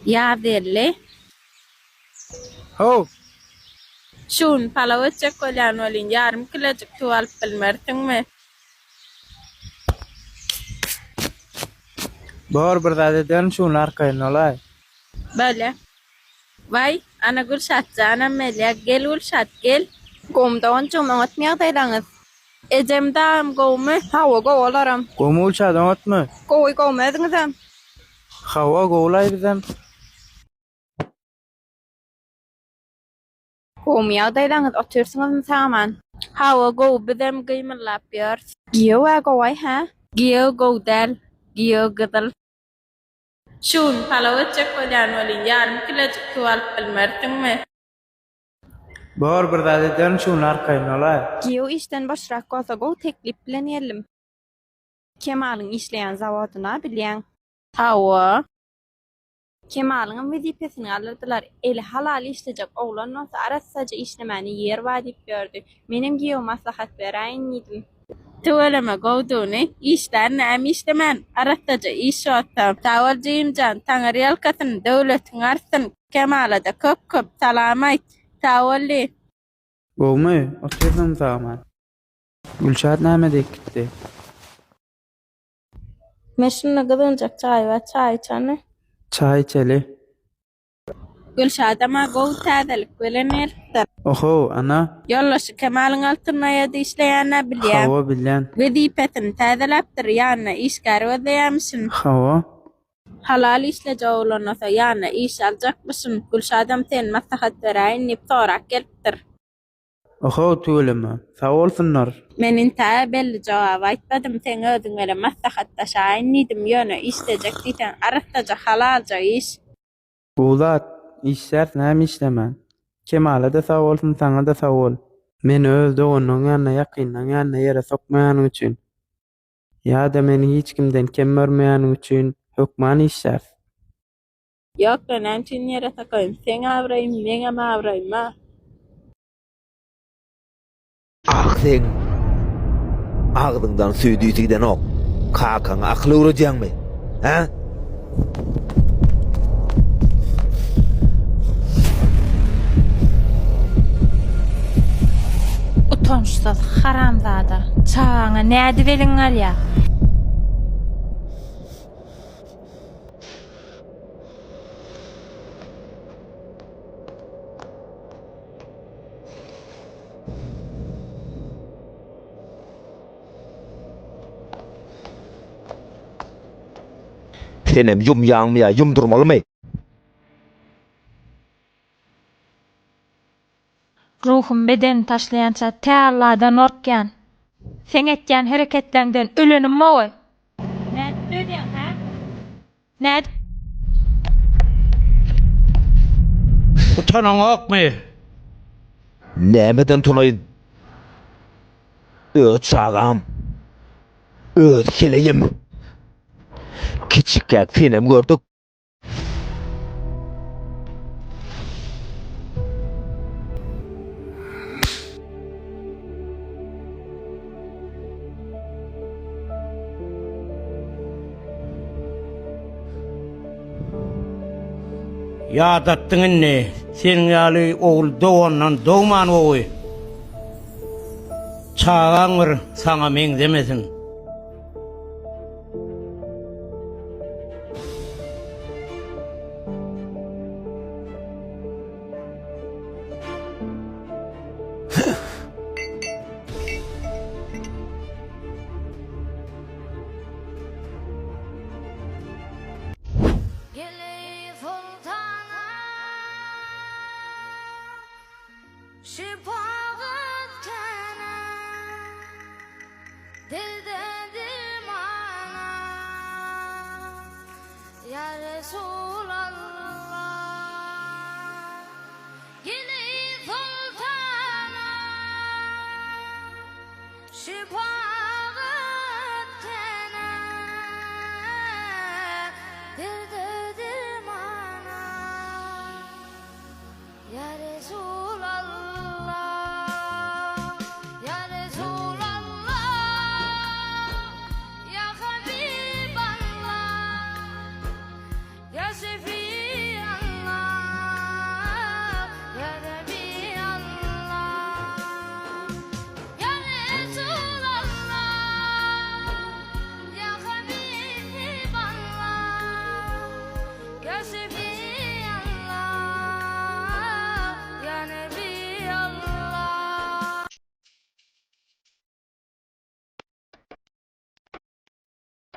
Yaderli. Ho, Şun palavacak olan olin yarım kilocuk tuvalıp bilmertin mi? bor bir zadeden şunun arkayın olay. Böyle. Vay, ana Gülşat canım melya gel Gülşat gel. Gomda onçum atmaya daylanız. Ecem dağım govmu. Hava govalarım. Gomul şadan atma. Goy gomedinizem. Hava golay bizem. Gomya daylanız otursunuz saman. Hava gov bidem gıymalap yor. Giyo ve goy ha. Giyo gov del. Giyo gıdal. Şun palavacak olan olin yarım kilocuk tuvalıp bilmertin mi? Bor bir zadeden şunun arkayın olay. Giyo işten başrak olsa go teklip bilen yelim. Kemal'ın işleyen zavoduna bilyen. Hava. Kemal'ın vazifesini alırdılar. Eli halal işleyecek oğlan olsa arassaca işlemeni yer vadip gördü. Benim Giyo maslahat veren yedim. Tuvalama govduni. İşten nam işlemen. Arattaca iş otam. Taval cimcan. Tanrıyal katın. Devletin arsın. Kemal'a köp köp salamayt. Tavalli. Gomu, oturdum zaman. Gülşat näme gitti? Meşinle gıdıncak çay ve çay içanı. Çay içeli. Gülşadama gov tadalik bilinir. Oho, ana. Yollaşı Kemal'ın altına yadı işleyenle biliyem. Hava bilen. Vedipetin tadalaptır yanına işgar ödeyemsin. Hava. Halal işlece oğlanasa yanına iş alacak mısın? Gülşadam ten maslahat verayin niptorak geliptir. Oho, tuğulama. Sağ olsunlar. Menin ta belli cevap aytmadım sen ödün öyle maslahatta şahin nidim yönü işleyecek diyten arattaca halalca iş. Bulat, işler näme işlemen. Kemal'a da sağ olsun, sana da sağ ol. Men öz onun yanına yakından yanına yere sokmayan üçün. Ya da meni hiç kimden kem görmeyen üçün hükman işler. Yok ben emtin yere takayım. Sen avrayım, men ama avrayım ha. Ah sen ağzından süydüyse giden ok. Kakan aklı uğrayacaksın mı? Ha? Utançsız haramzada. Çağına nädi beliňär ya? Senem yumýanmya, yumdurmaly mı? Ruhum beden taşlayança tälladan orkyan. Sen etken hereketlerden ölenim mi? Ne diyorsun ha? Ne? Utanın ok mu? Nämeden tunayın? Öz çağam. Öz keleyim. Kiçikkek senem gördük. Ya dattın ne? Senin yalı oğul doğandan doğman oğul. Çağanır sana menzemesin. Gele sultana şifaat kana dilde dimana ya Resulallah Gele sultana şifaat kana dilde dimana ya Resulallah ya Resulallah ya Habiballah ya Şefi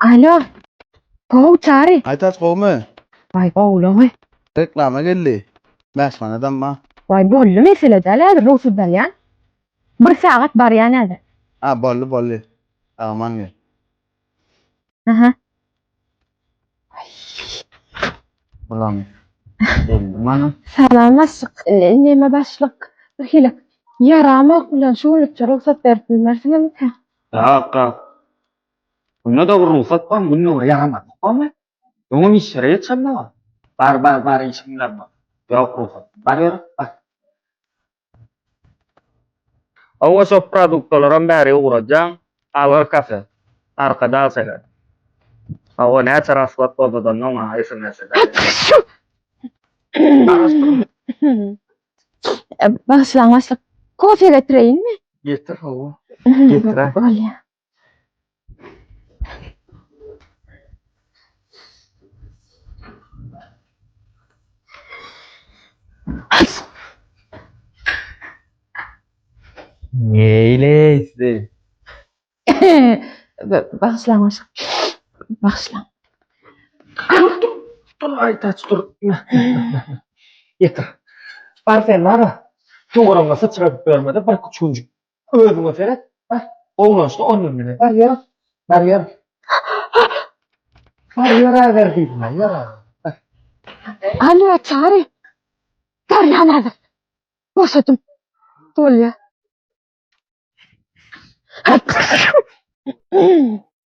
Alo. Pov çağrı. Aytaç qowmy? Vay oğlum. Reklama geldi. Mäsmanadam ma. Vay bollu mesele däl Rusu dalyan. Bir saat bar ýa-ni. Ha, bolly. Aman gel. Aha. Bulam. Mana Salamatlyk. Näme başlyk? Hile. Yaramak bilen şuňlukça ruhsat berdilersiňmi? Haqa. Bunda da ruhsat var, bunda da yaramat. Ama onun işleri çamla. Bar işimler var. Yok ruhsat. Bar. Awa so produktlaram bäri uğrajaň. Alar kafe. Arkada alsalar. Awa ne taraflat boldan noma SMS eder. Başlaňlaşlyk. Kofe getireyinmi? Getir awa. Getir. Bolýa. Neyleydi? Başlaňlaşlyk. Başlaň. Dur Aytaç dur. Getir. Parfenler. Çoğuramla sıçrayıp görmedi. Bir küçücük. Öldüğüne feret. Bak. Olmazsa onun bile. Ver yer. Ver yer. Ver yer verdiydim ben. Yer. Alo çağrı. Bar ýa-ni. Boşatım. Bolýa.